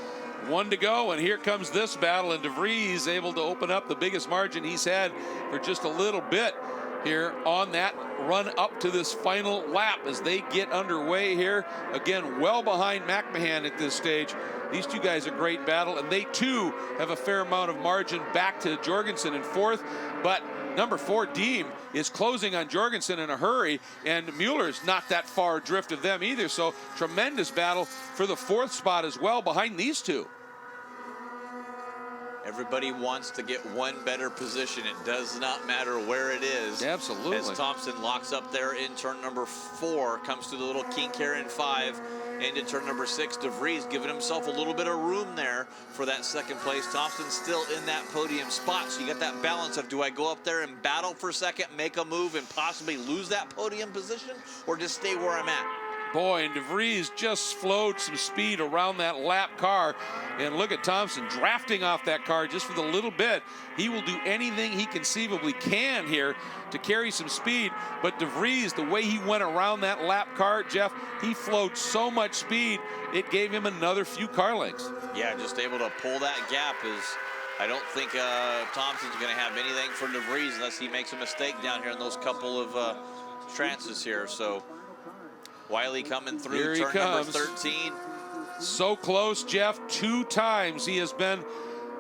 1 to go, and here comes this battle, and DeVries able to open up the biggest margin he's had for just a little bit here on that run up to this final lap as they get underway here. Again, well behind McMahon at this stage. These two guys are great battle, and they too have a fair amount of margin back to Jorgensen in fourth, but number 4, Diem, is closing on Jorgensen in a hurry, and Mueller's not that far adrift of them either, so tremendous battle for the fourth spot as well behind these two. Everybody wants to get one better position. It does not matter where it is. Absolutely. As Thompson locks up there in turn number 4, comes through the little kink here in 5, into turn number 6. DeVries giving himself a little bit of room there for that second place. Thompson still in that podium spot, so you got that balance of, do I go up there and battle for second, make a move, and possibly lose that podium position, or just stay where I'm at? Boy, and DeVries just flowed some speed around that lap car. And look at Thompson drafting off that car just for the little bit. He will do anything he conceivably can here to carry some speed. But DeVries, the way he went around that lap car, Jeff, he flowed so much speed, it gave him another few car lengths. Yeah, just able to pull that gap is, I don't think Thompson's going to have anything for DeVries unless he makes a mistake down here in those couple of trances here. So Wiley coming through, Here he turn number comes. 13. So close, Jeff. 2 times he has been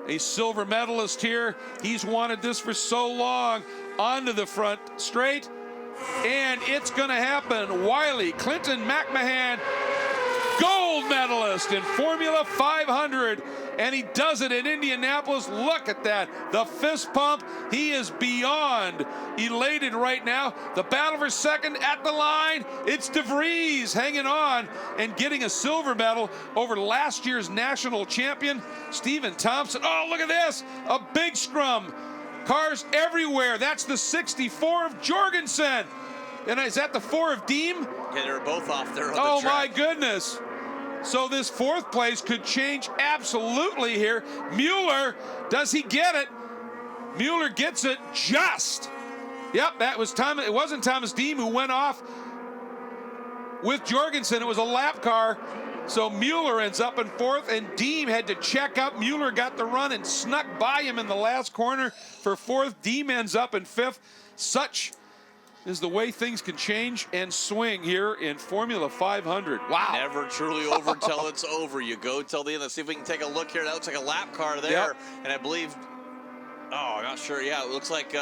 a silver medalist here. He's wanted this for so long. Onto the front straight, and it's going to happen. Wiley, Clinton McMahon, gold medalist in Formula 500, and he does it in Indianapolis. Look at that, the fist pump. He is beyond elated right now. The battle for second at the line. It's DeVries hanging on and getting a silver medal over last year's national champion, Stephen Thompson. Oh, look at this, a big scrum. Cars everywhere. That's the 64 of Jorgensen. And is that the 4 of Diem? Yeah, they're both off there on Oh, the track. my goodness. So this fourth place could change absolutely here. Mueller, does he get it? Mueller gets it just. Yep, that was Thomas. It wasn't Thomas Diem who went off with Jorgensen. It was a lap car. So Mueller ends up in fourth, and Diem had to check up. Mueller got the run and snuck by him in the last corner for fourth. Diem ends up in fifth. Such is the way things can change and swing here in Formula 500. Wow. Never truly over till it's over. You go till the end. Let's see if we can take a look here. That looks like a lap car there. Yep. And I believe, oh, I'm not sure. Yeah, it looks like,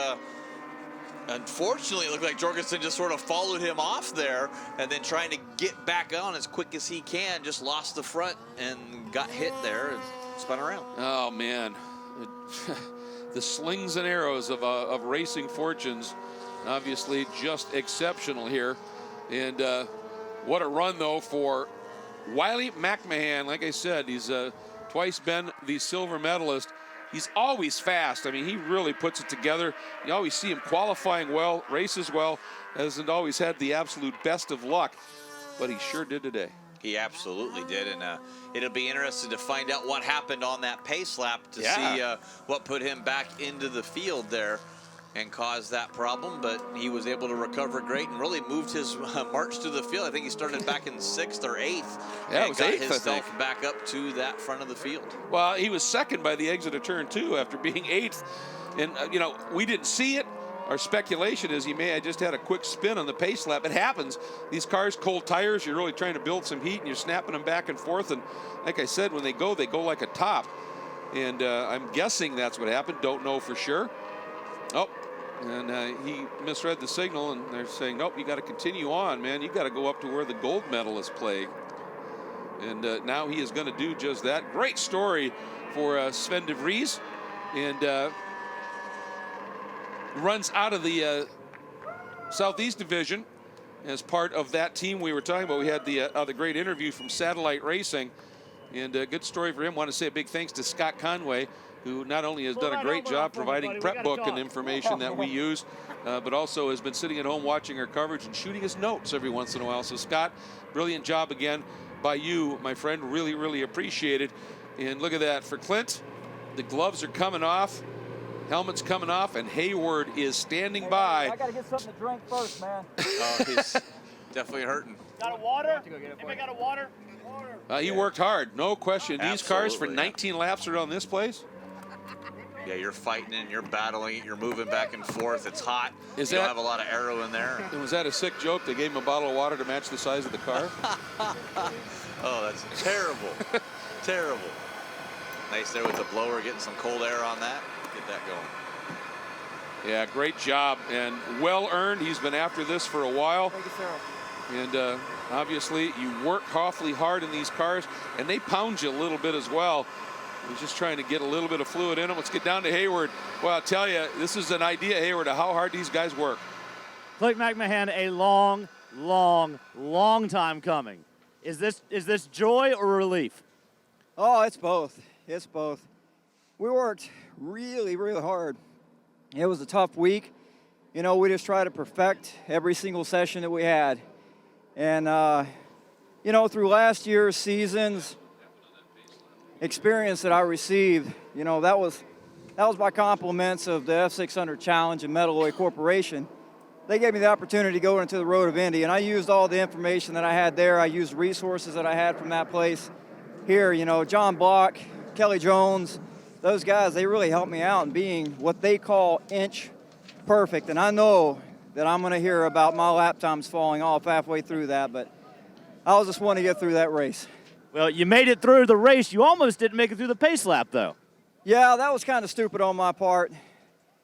unfortunately, it looked like Jorgensen just sort of followed him off there and then trying to get back on as quick as he can, just lost the front and got hit there and spun around. Oh, man. The slings and arrows of racing fortunes. Obviously just exceptional here. And what a run, though, for Wiley McMahon. Like I said, he's twice been the silver medalist. He's always fast. I mean, he really puts it together. You always see him qualifying well, races well, hasn't always had the absolute best of luck, but he sure did today. He absolutely did, and it'll be interesting to find out what happened on that pace lap to see what put him back into the field there. and caused that problem, but he was able to recover great and really moved his march to the field. I think he started back in 6th or 8th. Yeah, and it was got 8th, I himself think. back up to that front of the field. Well, he was second by the exit of turn 2 after being 8th. And, you know, we didn't see it. Our speculation is he may have just had a quick spin on the pace lap. It happens. These cars, cold tires, you're really trying to build some heat and you're snapping them back and forth. And like I said, when they go like a top. And I'm guessing that's what happened. Don't know for sure. Oh, and he misread the signal, and they're saying, nope, you got to continue on, man. You got to go up to where the gold medalists play. And now he is going to do just that. Great story for Sven de Vries. And runs out of the Southeast Division as part of that team we were talking about. We had the great interview from Satellite Racing. And a good story for him. Want to say a big thanks to Scott Conway, who not only has done a great job providing prep book and information that we use, but also has been sitting at home watching our coverage and shooting his notes every once in a while. So Scott, brilliant job again by you, my friend. Really, really appreciated. And look at that. For Clint, the gloves are coming off, helmet's coming off, and Hayward is standing by. I got to get something to drink first, man. Oh, he's definitely hurting. Got a water? Anybody got a water? He worked hard, no question. These cars for Absolutely. 19 laps around this place. Yeah, you're fighting and you're battling it. You're moving back and forth. It's hot. Is you don't that- have a lot of aero in there. And was that a sick joke? They gave him a bottle of water to match the size of the car? Oh, that's terrible. Terrible. Nice there with the blower, getting some cold air on that. Get that going. Yeah, great job and well earned. He's been after this for a while. Thank you, sir. And obviously you work awfully hard in these cars and they pound you a little bit as well. He's just trying to get a little bit of fluid in them. Let's get down to Hayward. Well, I'll tell you, this is an idea, Hayward, of how hard these guys work. Clint McMahon, a long, long, long time coming. Is this joy or relief? Oh, it's both. It's both. We worked really, really hard. It was a tough week. You know, we just tried to perfect every single session that we had. And, you know, through last year's season's experience that I received, you know, that was my compliments of the F600 Challenge and Metalloy Corporation. They gave me the opportunity to go into the Road of Indy, and I used all the information that I had there. I used resources that I had from that place here. You know, John Block, Kelly Jones, those guys, they really helped me out in being what they call inch perfect. And I know that I'm going to hear about my lap times falling off halfway through that, but I was just want to get through that race. Well, you made it through the race. You almost didn't make it through the pace lap, though. Yeah, that was kind of stupid on my part.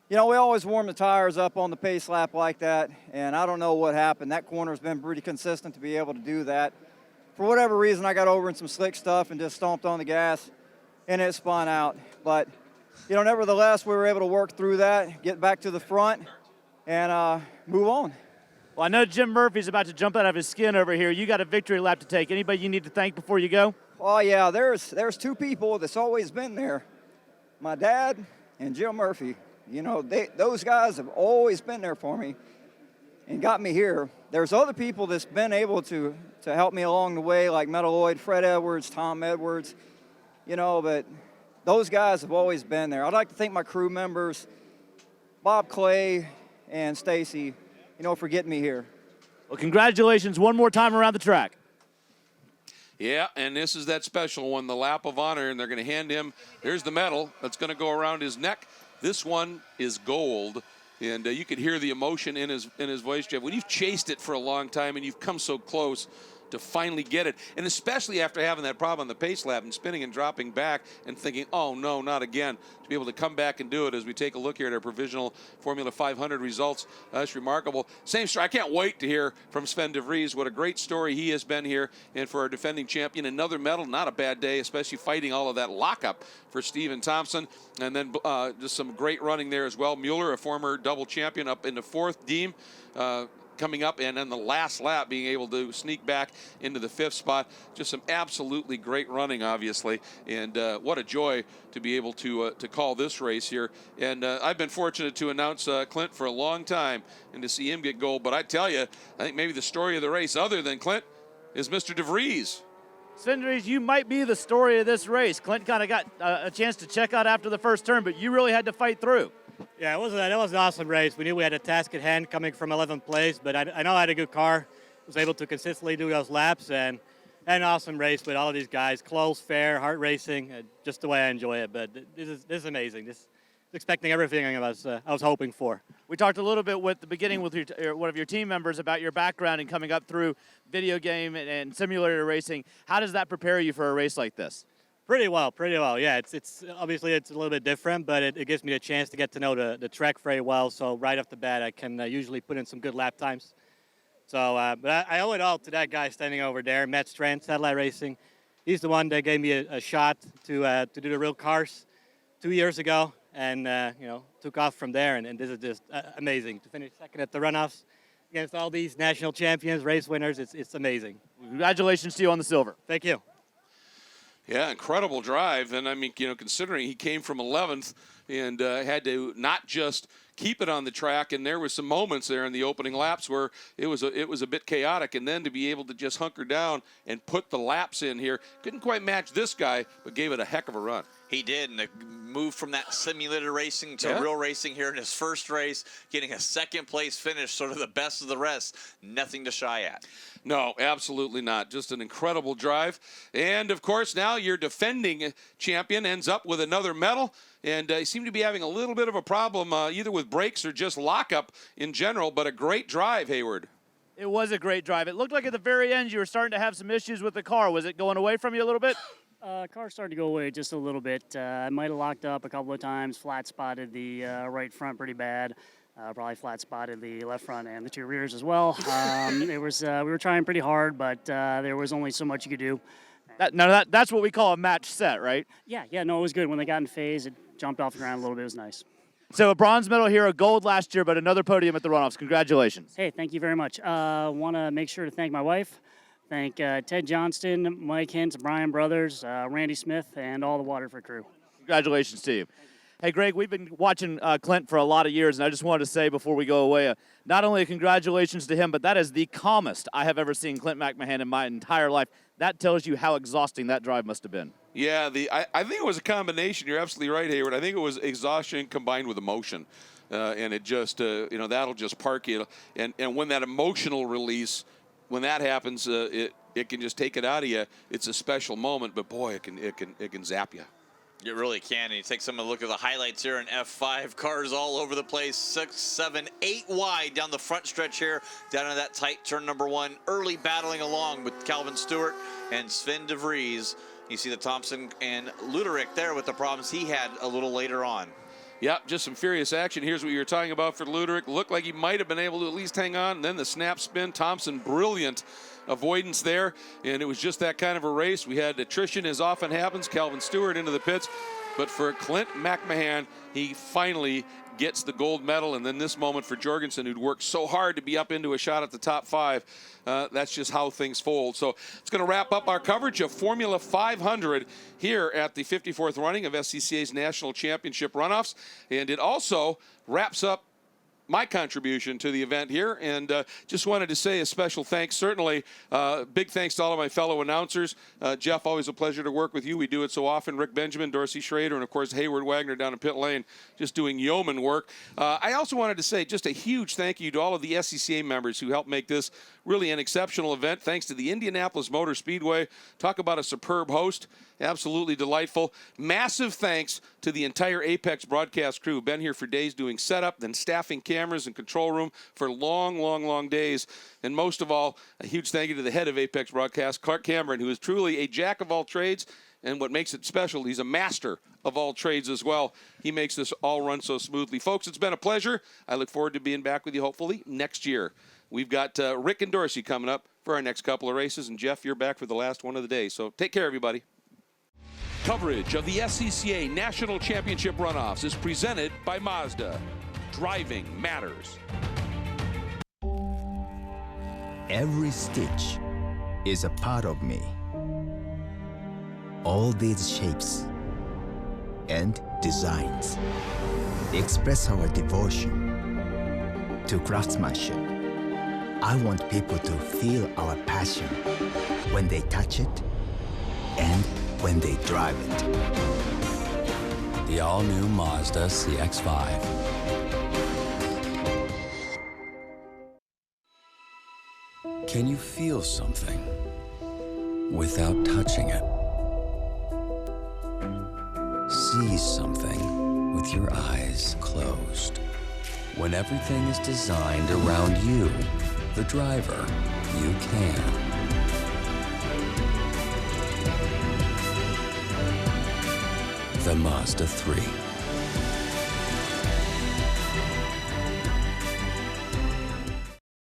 You know, we always warm the tires up on the pace lap like that, and I don't know what happened. That corner's been pretty consistent to be able to do that. For whatever reason, I got over in some slick stuff and just stomped on the gas, and it spun out. But, you know, nevertheless, we were able to work through that, get back to the front, and move on. Well, I know Jim Murphy's about to jump out of his skin over here. You got a victory lap to take. Anybody you need to thank before you go? Oh, yeah, there's two people that's always been there. My dad and Jim Murphy. You know, those guys have always been there for me and got me here. There's other people that's been able to help me along the way, like Metalloid, Fred Edwards, Tom Edwards, you know, but those guys have always been there. I'd like to thank my crew members, Bob Clay and Stacy, you know, for getting me here. Well, congratulations one more time around the track. Yeah, and this is that special one, the lap of honor, and they're going to hand him, there's the medal that's going to go around his neck. This one is gold, and you could hear the emotion in his voice, Jeff. When you've chased it for a long time and you've come so close to finally get it, and especially after having that problem on the pace lap and spinning and dropping back and thinking, oh, no, not again, to be able to come back and do it as we take a look here at our provisional Formula 500 results, that's remarkable. Same story. I can't wait to hear from Sven de Vries. What a great story he has been here, and for our defending champion, another medal, not a bad day, especially fighting all of that lockup for Stephen Thompson, and then just some great running there as well. Mueller, a former double champion, up into fourth. Deem coming up, and then the last lap being able to sneak back into the fifth spot. Just some absolutely great running, obviously, and what a joy to be able to call this race here. And I've been fortunate to announce Clint for a long time and to see him get gold, but I tell you, I think maybe the story of the race, other than Clint, is Mr. de Vries. Sven de Vries, you might be the story of this race. Clint kind of got a chance to check out after the first turn, but you really had to fight through. Yeah, that was an awesome race. We knew we had a task at hand coming from 11th place, but I know I had a good car. Was able to consistently do those laps and an awesome race with all of these guys. Close, fair, hard racing, just the way I enjoy it. But this is amazing. This is expecting everything I was hoping for. We talked a little bit with the beginning with one of your team members about your background and coming up through video game and simulator racing. How does that prepare you for a race like this? Pretty well. Yeah, it's obviously it's a little bit different, but it gives me a chance to get to know the track very well. So right off the bat, I can usually put in some good lap times. So, but I owe it all to that guy standing over there, Matt Strand, Satellite Racing. He's the one that gave me a shot to do the real cars 2 years ago, and took off from there. And this is just amazing to finish second at the Runoffs against all these national champions, race winners. It's amazing. Congratulations to you on the silver. Thank you. Yeah, incredible drive. And I mean, considering he came from 11th and had to not just keep it on the track, and there was some moments there in the opening laps where it was a bit chaotic, and then to be able to just hunker down and put the laps in here, couldn't quite match this guy, but gave it a heck of a run. He did, and the move from that simulator racing to real racing here in his first race, getting a second-place finish, sort of the best of the rest. Nothing to shy at. No, absolutely not. Just an incredible drive. And, of course, now your defending champion ends up with another medal, and seem to be having a little bit of a problem either with brakes or just lockup in general, but a great drive, Hayward. It was a great drive. It looked like at the very end you were starting to have some issues with the car. Was it going away from you a little bit? Car started to go away just a little bit. I might have locked up a couple of times, flat spotted the right front pretty bad. Probably flat spotted the left front and the two rears as well. We were trying pretty hard, but there was only so much you could do. That's what we call a match set, right? Yeah, no, it was good. When they got in phase, it jumped off the ground a little bit. It was nice. So a bronze medal here, a gold last year, but another podium at the Runoffs. Congratulations. Hey, thank you very much. Want to make sure to thank my wife. Thank Ted Johnston, Mike Hintz, Brian Brothers, Randy Smith, and all the Waterford crew. Congratulations to you. Hey, Greg, we've been watching Clint for a lot of years, and I just wanted to say before we go away, not only congratulations to him, but that is the calmest I have ever seen Clint McMahon in my entire life. That tells you how exhausting that drive must have been. Yeah, I think it was a combination. You're absolutely right, Hayward. I think it was exhaustion combined with emotion. And it just, that'll just park you. And when that emotional release, when that happens, it can just take it out of you. It's a special moment, but boy, it can zap you. It really can. And you take some of a look at the highlights here in F5. Cars all over the place, 6, 7, 8 wide down the front stretch here, down in that tight turn number 1. Early battling along with Calvin Stewart and Sven de Vries. You see the Thompson and Luderik there with the problems he had a little later on. Yep, just some furious action. Here's what you were talking about for Luderik. Looked like he might have been able to at least hang on. And then the snap spin. Thompson, brilliant avoidance there. And it was just that kind of a race. We had attrition, as often happens. Calvin Stewart into the pits. But for Clint McMahon, he finally gets the gold medal. And then this moment for Jorgensen, who'd worked so hard to be up into a shot at the top 5. That's just how things fold. So it's going to wrap up our coverage of Formula 500 here at the 54th running of SCCA's National Championship Runoffs. And it also wraps up my contribution to the event here, and just wanted to say a special thanks. Certainly, big thanks to all of my fellow announcers. Jeff, always a pleasure to work with you. We do it so often. Rick Benjamin, Dorsey Schrader, and of course Hayward Wagner down in pit lane, just doing yeoman work. I also wanted to say just a huge thank you to all of the SCCA members who helped make this really an exceptional event. Thanks to the Indianapolis Motor Speedway. Talk about a superb host. Absolutely delightful. Massive thanks to the entire Apex broadcast crew. Been here for days doing setup, then staffing cameras and control room for long days. And most of all, a huge thank you to the head of Apex broadcast, Clark Cameron, who is truly a jack of all trades. And what makes it special, he's a master of all trades as well. He makes this all run so smoothly. Folks, it's been a pleasure. I look forward to being back with you hopefully next year. We've got Rick and Dorsey coming up for our next couple of races. And Jeff, you're back for the last one of the day. So take care, everybody. Coverage of the SCCA National Championship Runoffs is presented by Mazda. Driving matters. Every stitch is a part of me. All these shapes and designs express our devotion to craftsmanship. I want people to feel our passion when they touch it and when they drive it. The all-new Mazda CX-5. Can you feel something without touching it? See something with your eyes closed. When everything is designed around you, the driver, you can. The Mazda 3.